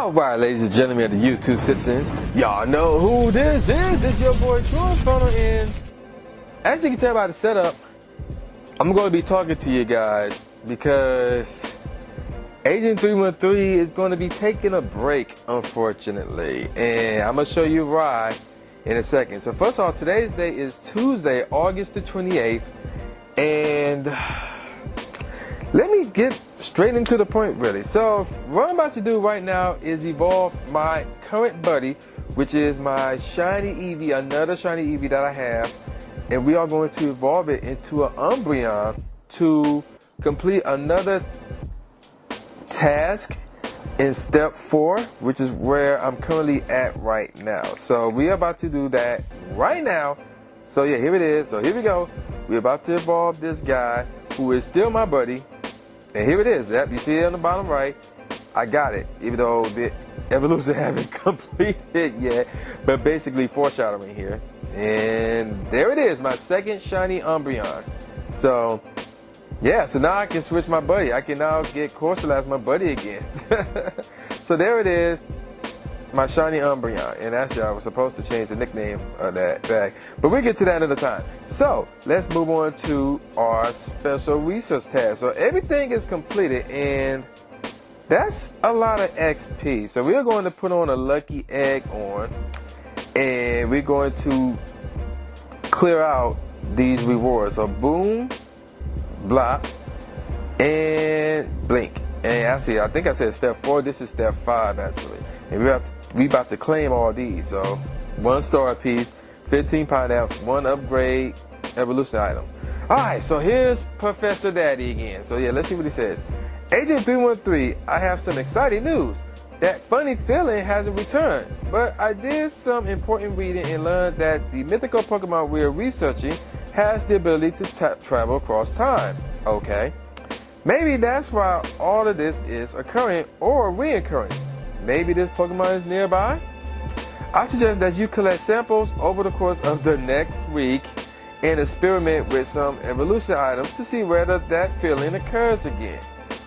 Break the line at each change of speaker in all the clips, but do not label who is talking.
Alright, ladies and gentlemen of the YouTube citizens, y'all know who this is. This is your boy True Inferno, and as you can tell by the setup, I'm going to be talking to you guys because Agent 313 is going to be taking a break, unfortunately, and I'm going to show you why in a second. So first of all, today's date is Tuesday, August the 28th, and let me get straight into the point, really. So what I'm about to do right now is evolve my current buddy, which is my shiny Eevee, another shiny Eevee that I have, and we are going to evolve it into an Umbreon to complete another task in step 4, which is where I'm currently at right now. So we're about to do that right now. So yeah, here it is. So here we go. We're about to evolve this guy who is still my buddy. And here it is. Yep, you see it on the bottom right. I got it, even though the evolution haven't completed yet. But basically foreshadowing here. And there it is, my second shiny Umbreon. So yeah, so now I can switch my buddy. I can now get Corsola as my buddy again. So there it is, my shiny Umbreon. And actually I was supposed to change the nickname of that bag, but we'll get to that another time. So let's move on to our special research task. So everything is completed, and that's a lot of XP. So we're going to put on a lucky egg on, and we're going to clear out these rewards. So boom, blop, and blink. And actually, I think I said step 4. This is step 5 actually. And we about to claim all these. So 1 star apiece, 15 pineapples, 1 upgrade evolution item. Alright, so here's Professor Daddy again. So yeah, let's see what he says. Agent 313, I have some exciting news. That funny feeling hasn't returned, but I did some important reading and learned that the mythical Pokemon we're researching has the ability to travel across time. Okay. Maybe that's why all of this is occurring or reoccurring. Maybe this Pokemon is nearby? I suggest that you collect samples over the course of the next week and experiment with some evolution items to see whether that feeling occurs again.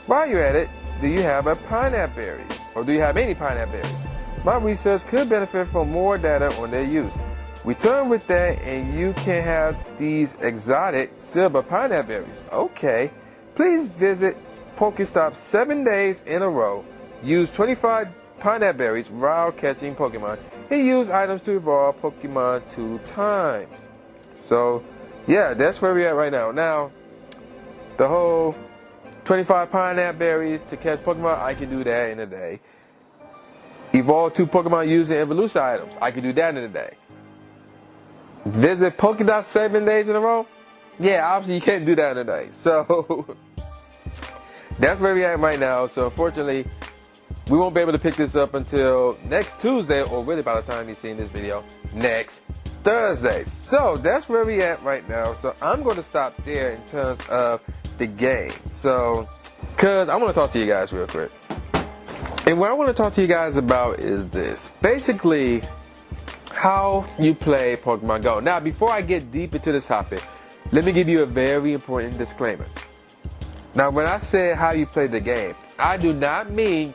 While you're at it, do you have a pineapple berry? Or do you have any pineapple berries? My research could benefit from more data on their use. Return with that and you can have these exotic silver pineapple berries. Okay. Please visit Pokestop 7 days in a row. Use 25 pineapple berries while catching Pokemon, and use items to evolve Pokemon 2 times. So yeah, that's where we're at right now. Now, the whole 25 pineapple berries to catch Pokemon, I can do that in a day. Evolve 2 Pokemon using evolution items, I can do that in a day. Visit Pokestop 7 days in a row? Yeah, obviously you can't do that in a day. So that's where we're at right now. So unfortunately, we won't be able to pick this up until next Tuesday, or really by the time you're seeing this video, next Thursday. So that's where we're at right now. So I'm going to stop there in terms of the game. So, because I want to talk to you guys real quick. And what I want to talk to you guys about is this. Basically, how you play Pokemon Go. Now, before I get deep into this topic, let me give you a very important disclaimer. Now, when I say how you play the game, I do not mean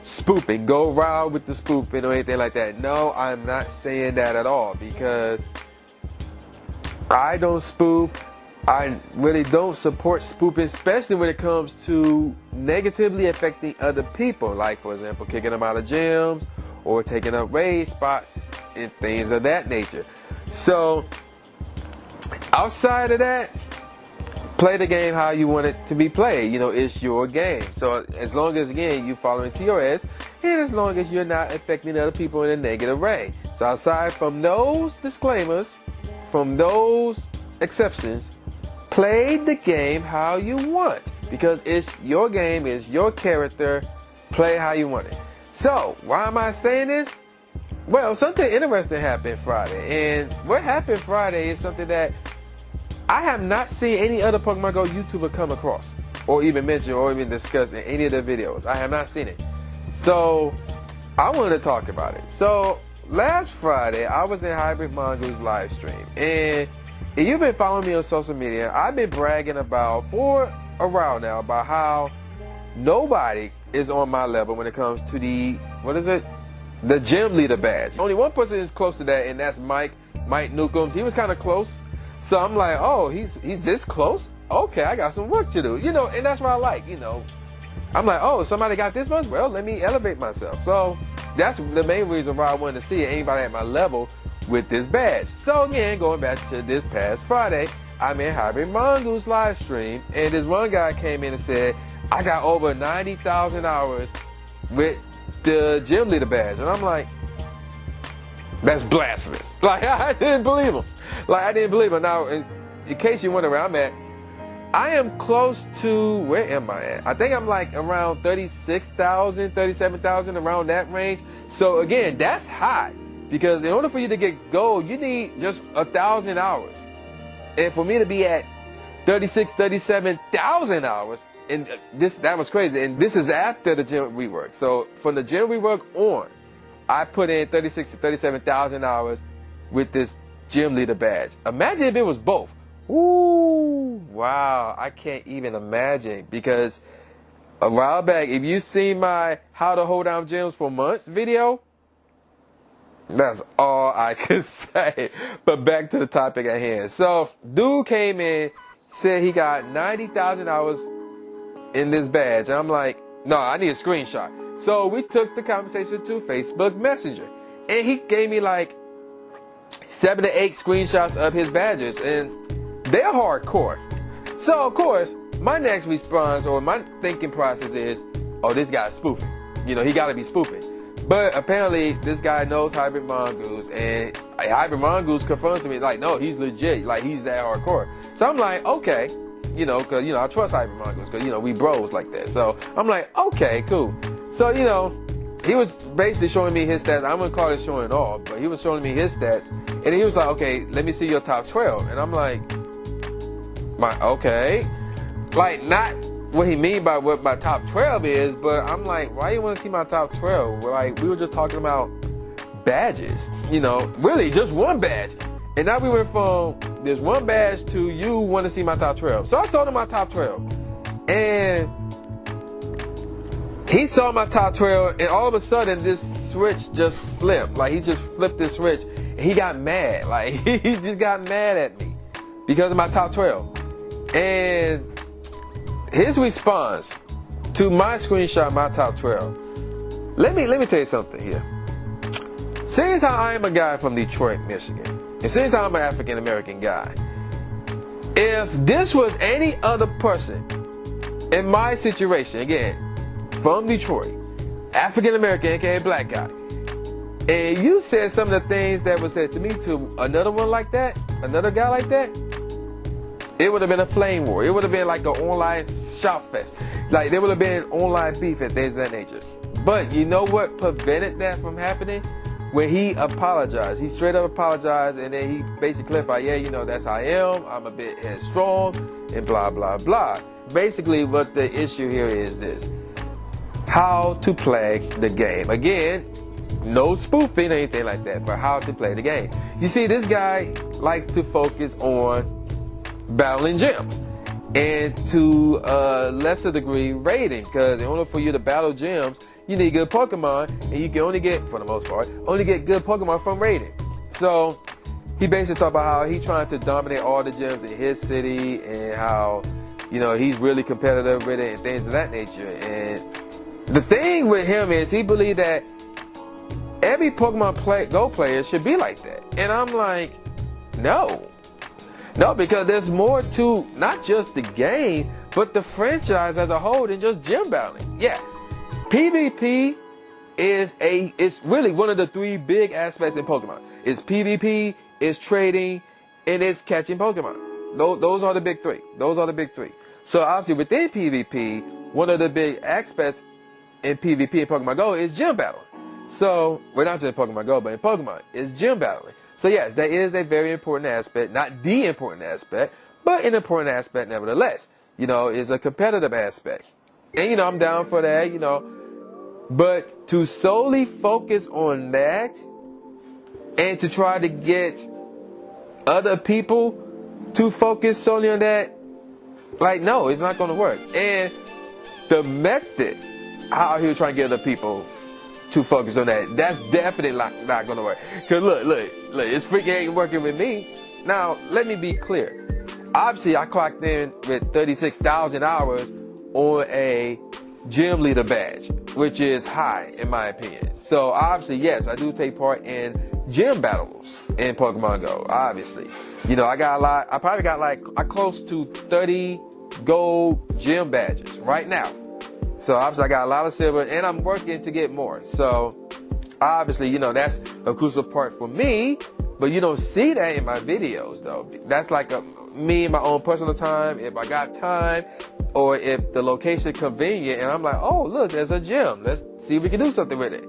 spoofing, go wild with the spoofing or anything like that. No, I'm not saying that at all, because I don't spoof. I really don't support spoofing, especially when it comes to negatively affecting other people, like for example kicking them out of gyms or taking up raid spots and things of that nature. So outside of that, play the game how you want it to be played. You know, it's your game. So as long as, again, you following TRS, and as long as you're not affecting other people in a negative way. So aside from those disclaimers, from those exceptions, play the game how you want, because it's your game, it's your character. Play how you want it. So why am I saying this? Well, something interesting happened Friday, and what happened Friday is something that I have not seen any other Pokemon Go YouTuber come across, or even mention, or even discuss in any of their videos. I have not seen it. So I wanted to talk about it. So last Friday, I was in Hybrid Mongoose live stream, and if you've been following me on social media, I've been bragging about for a while now about how nobody is on my level when it comes to the, what is it? The gym leader badge. Only one person is close to that, and that's Mike Newcombs. He was kind of close. So I'm like, oh, he's this close? Okay, I got some work to do. You know, and that's what I like, you know. I'm like, oh, somebody got this much? Well, let me elevate myself. So that's the main reason why I wanted to see anybody at my level with this badge. So again, going back to this past Friday, I'm in Hybrid Mongoose live stream, and this one guy came in and said, I got over 90,000 hours with the gym leader badge. And I'm like, that's blasphemous. Like, I didn't believe him. Now, in case you wonder where I'm at, I am close to, where am I at? I think I'm like around 36,000, 37,000, around that range. So again, that's high, because in order for you to get gold, you need just 1,000 hours. And for me to be at 36, 37,000 hours, and that was crazy. And this is after the gym rework. So from the gym rework on, I put in 36 to 37,000 hours with this gym leader badge. Imagine if it was both. Ooh, wow, I can't even imagine, because a while back, if you seen my How to Hold Down Gyms for Months video, that's all I could say. But back to the topic at hand. So, dude came in, said he got 90,000 hours in this badge. And I'm like, no, I need a screenshot. So we took the conversation to Facebook Messenger, and he gave me like 7 to 8 screenshots of his badges, and they're hardcore. So of course, my next response, or my thinking process is, oh, this guy's spoofing. You know, he gotta be spoofing. But apparently this guy knows Hybrid Mongoose, and Hybrid Mongoose confirms to me, like, no, he's legit, like, he's that hardcore. So I'm like, okay, you know, cause, you know, I trust Hybrid Mongoose, cause, you know, we bros like that. So I'm like, okay, cool. So, you know, he was basically showing me his stats. I wouldn't call it showing off, but he was showing me his stats, and he was like, okay, let me see your top 12. And I'm like, okay, like, not what he mean by what my top 12 is, but I'm like, why you want to see my top 12? Like, we were just talking about badges, you know, really just one badge. And now we went from this one badge to you want to see my top 12. So I showed him my top 12, and he saw my top 12, and all of a sudden this switch just flipped. Like, he just flipped this switch, and he got mad. Like, he just got mad at me because of my top 12. And his response to my screenshot, my top 12. Let me tell you something here. Since I am a guy from Detroit, Michigan, and since I'm an African American guy, if this was any other person in my situation, again, from Detroit, African American, aka black guy, and you said some of the things that were said to me to another one like that, another guy like that, it would have been a flame war. It would have been like an online shop fest. Like, there would have been online beef and things of that nature. But you know what prevented that from happening? When he apologized. He straight up apologized, and then he basically clarified, yeah, you know, that's how I am. I'm a bit headstrong, and blah, blah, blah. Basically, what the issue here is this: how to play the game. Again, no spoofing or anything like that, but how to play the game. You see, this guy likes to focus on battling gyms, and to a lesser degree raiding, because in order for you to battle gyms, you need good Pokemon, and you can only get, for the most part, only get good Pokemon from raiding. So he basically talked about how he's trying to dominate all the gyms in his city, and how, you know, he's really competitive with it and things of that nature. And the thing with him is he believed that every Pokemon Go player should be like that. And I'm like, no, because there's more to not just the game, but the franchise as a whole than just gym battling. Yeah, PvP is really one of the 3 big aspects in Pokemon. It's PvP, it's trading, and it's catching Pokemon. Those are the big 3. So obviously within PvP, one of the big aspects in PvP and Pokemon Go is gym battling. So, we're not just in Pokemon Go, but in Pokemon, it's gym battling. So yes, that is a very important aspect, not the important aspect, but an important aspect nevertheless. You know, it's a competitive aspect. And, you know, I'm down for that, you know. But to solely focus on that, and to try to get other people to focus solely on that, like, no, it's not going to work. And the method out here trying to get other people to focus on that. That's definitely not gonna work. Cause look, it's freaking ain't working with me. Now, let me be clear. Obviously, I clocked in with 36,000 hours on a gym leader badge, which is high in my opinion. So obviously, yes, I do take part in gym battles in Pokemon Go, obviously. You know, I probably got like close to 30 gold gym badges right now. So obviously I got a lot of silver and I'm working to get more. So obviously, you know, that's a crucial part for me, but you don't see that in my videos though. That's like me and my own personal time, if I got time, or if the location convenient and I'm like, oh look, there's a gym. Let's see if we can do something with it.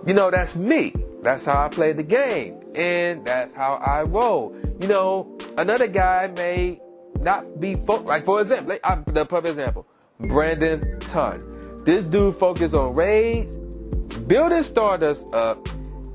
You know, that's me. That's how I play the game. And that's how I roll. You know, another guy may not be, like for example, the perfect example, Brandon Ton. This dude focused on raids, building Stardust up,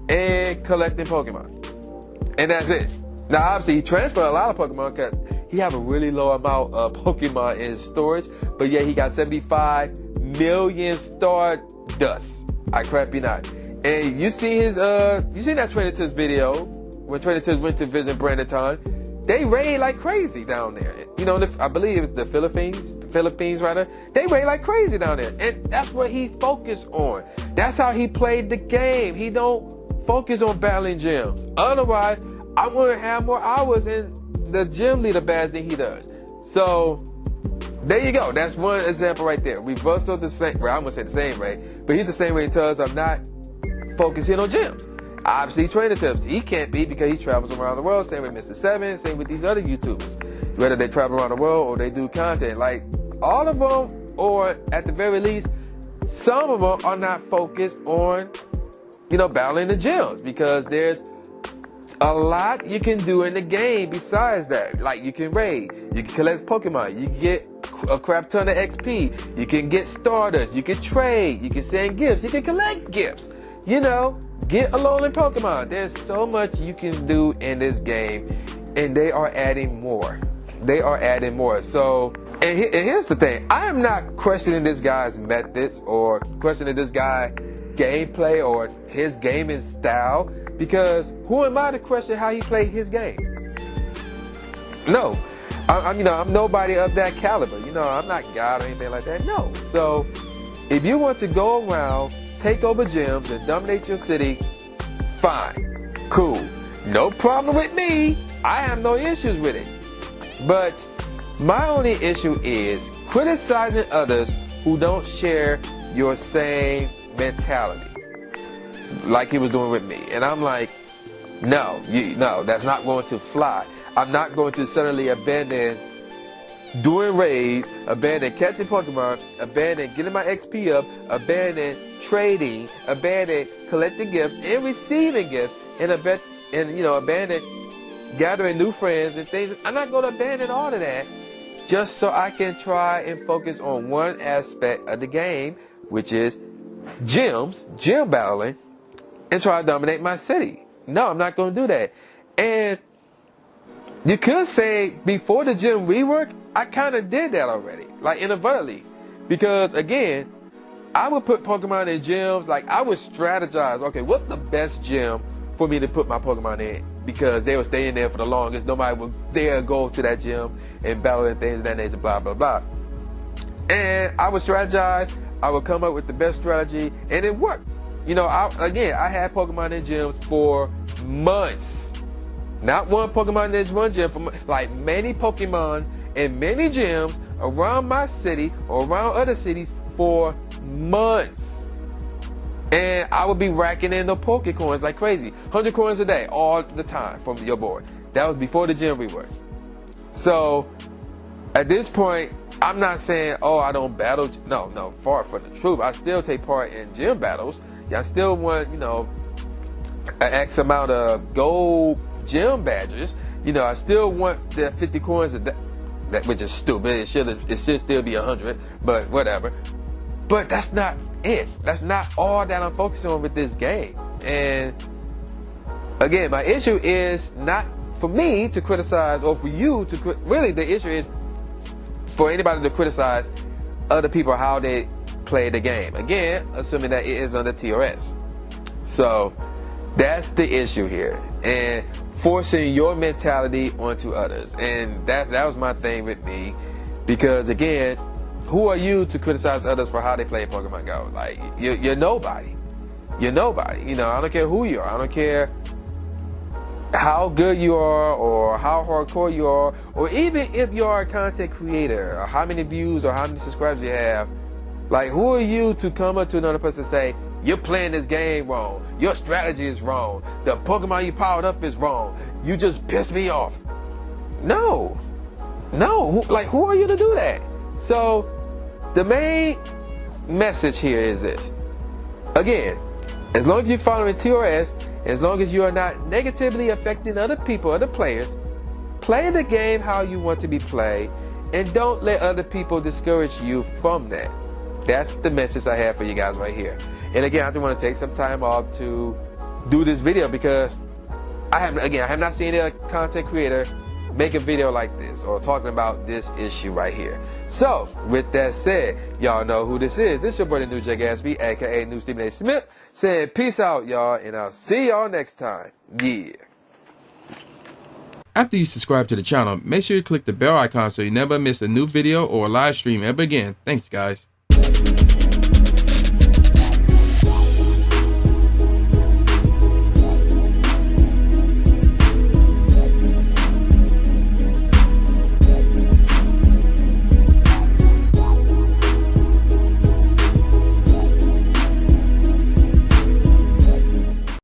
and collecting Pokemon. And that's it. Now, obviously, he transferred a lot of Pokemon because he have a really low amount of Pokemon in storage, but yeah, he got 75 million Stardust. I crap you not. And you see his, you seen that Trainer Tips video when Trainer Tips went to visit Brandon Ton. They raid like crazy down there. You know, I believe it's the Philippines rather. They raid like crazy down there. And that's what he focused on. That's how he played the game. He don't focus on battling gyms. Otherwise, I want to have more hours in the gym leader badge than he does. So, there you go. That's one example right there. We both are the same, well, I'm going to say the same way, but he's the same way in terms of not focusing on gyms. Obviously, Trainer Tips, he can't be because he travels around the world. Same with Mr. Seven, same with these other YouTubers. Whether they travel around the world or they do content. Like, all of them, or at the very least, some of them are not focused on, you know, battling the gyms. Because there's a lot you can do in the game besides that. Like, you can raid, you can collect Pokemon, you can get a crap ton of XP, you can get starters, you can trade, you can send gifts, you can collect gifts. You know, get alone in Pokemon. There's so much you can do in this game, and they are adding more. They are adding more. So, and here's the thing. I am not questioning this guy's methods or questioning this guy's gameplay or his gaming style, because who am I to question how he played his game? No. I'm nobody of that caliber. You know, I'm not God or anything like that. No. So, if you want to go around, take over gyms and dominate your city, fine, cool, no problem with me. I have no issues with it. But my only issue is criticizing others who don't share your same mentality, like he was doing with me. And I'm like, no, that's not going to fly. I'm not going to suddenly abandon doing raids, abandon catching Pokemon, abandon getting my XP up, abandon trading, abandon collecting gifts and receiving gifts, and abandon gathering new friends and things. I'm not going to abandon all of that just so I can try and focus on one aspect of the game, which is gyms, gym battling, and try to dominate my city. No, I'm not going to do that. And you could say before the gym rework, I kind of did that already, like inadvertently. Because again, I would put Pokemon in gyms, like I would strategize, okay, what's the best gym for me to put my Pokemon in? Because they would stay in there for the longest. Nobody would dare go to that gym and battle and things of that nature, blah, blah, blah. And I would strategize, I would come up with the best strategy, and it worked. You know, I had Pokemon in gyms for months. Not one Pokemon in one gym, for like many Pokemon in many gyms around my city or around other cities for months. And I would be racking in the Pokecoins like crazy. 100 coins a day, all the time from your board. That was before the gym rework. So, at this point, I'm not saying, oh, I don't battle. No, far from the truth. I still take part in gym battles. I still want, an X amount of gold gym badges. I still want the 50 coins a day. That, which is stupid. It should still be 100, but whatever. But that's not it. That's not all that I'm focusing on with this game. And again, my issue is not for me to criticize or for you to really. The issue is for anybody to criticize other people how they play the game. Again, assuming that it is under TOS. So that's the issue here, and forcing your mentality onto others. And that was my thing with me, because again, who are you to criticize others for how they play Pokemon Go? Like, you're nobody. You're nobody. You know, I don't care who you are. I don't care how good you are or how hardcore you are, or even if you are a content creator, or how many views or how many subscribers you have. Like, who are you to come up to another person and say, you're playing this game wrong, your strategy is wrong, the Pokemon you powered up is wrong, you just pissed me off? No. Like, who are you to do that? So the main message here is this. Again, as long as you're following TOS, as long as you are not negatively affecting other people, other players, play the game how you want to be played, and don't let other people discourage you from that. That's the message I have for you guys right here. And again, I just want to take some time off to do this video, because I have not seen a content creator make a video like this or talking about this issue right here. So with that said, y'all know who this is. This is your boy, the New J Gatsby, aka New Stephen A. Smith, saying peace out, y'all, and I'll see y'all next time. Yeah.
After you subscribe to the channel, make sure you click the bell icon so you never miss a new video or a live stream ever again. Thanks, guys.